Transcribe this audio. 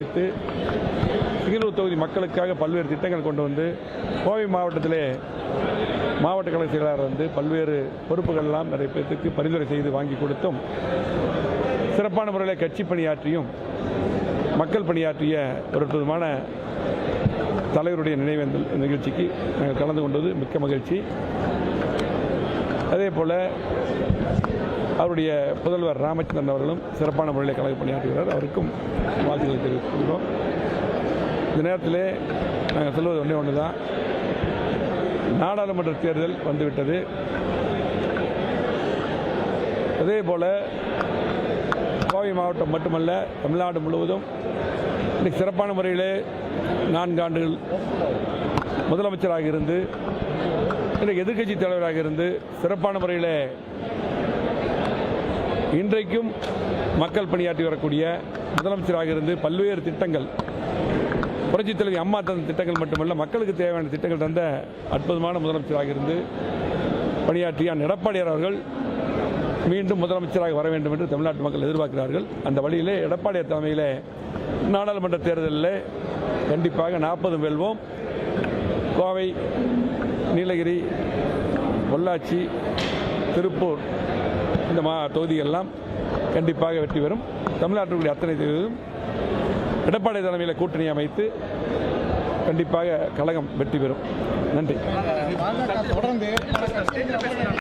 சிங்கனூர் தொகுதி மக்களுக்காக பல்வேறு திட்டங்கள் கொண்டு வந்து கோவை மாவட்டத்திலே மாவட்ட கழக செயலாளர் வந்து பல்வேறு பொறுப்புகளெல்லாம் நிறைய பேருக்கு பரிந்துரை செய்து வாங்கி கொடுத்தும் சிறப்பான முறையில் கட்சி பணியாற்றியும் மக்கள் பணியாற்றிய ஒரு அற்புதமான தலைவருடைய நினைவேந்தல் நிகழ்ச்சிக்கு நாங்கள் கலந்து கொண்டது மிக்க மகிழ்ச்சி. அதே போல் அவருடைய புதல்வர் ராமச்சந்திரன் அவர்களும் சிறப்பான முறையில் கழக பணியாற்றுகிறார். அவருக்கும் வாழ்த்துக்களை தெரிவித்துக் கொள்கிறோம். இந்த நேரத்தில் நாங்கள் சொல்வது ஒன்று தான், நாடாளுமன்ற தேர்தல் வந்துவிட்டது. அதே போல் கோவை மாவட்டம் மட்டுமல்ல, தமிழ்நாடு முழுவதும் இன்றைக்கு சிறப்பான முறையில் 4 ஆண்டுகள் முதலமைச்சராக இருந்து இன்றைக்கு எதிர்க்கட்சி தலைவராக இருந்து சிறப்பான முறையில் இன்றைக்கும் மக்கள் பணியாற்றி வரக்கூடிய முதலமைச்சராக இருந்து பல்வேறு திட்டங்கள், புரட்சித் தலைவி அம்மா தந்த திட்டங்கள் மட்டுமல்ல, மக்களுக்கு தேவையான திட்டங்கள் தந்த அற்புதமான முதலமைச்சராக இருந்து பணியாற்றிய எடப்பாடியார் அவர்கள் மீண்டும் முதலமைச்சராக வர வேண்டும் என்று தமிழ்நாட்டு மக்கள் எதிர்பார்க்கிறார்கள். அந்த வழியிலே எடப்பாடியார் தலைமையிலே நாடாளுமன்ற தேர்தலில் கண்டிப்பாக 40 வெல்வோம். கோவை, நீலகிரி, பொள்ளாச்சி, திருப்பூர் இந்த தொகுதிகளெல்லாம் கண்டிப்பாக வெற்றி பெறும். தமிழ்நாட்டுடைய அத்தனை தொகுதியும் எடப்பாடி தலைமையில் கூட்டணி அமைத்து கண்டிப்பாக கழகம் வெற்றி பெறும். நன்றி.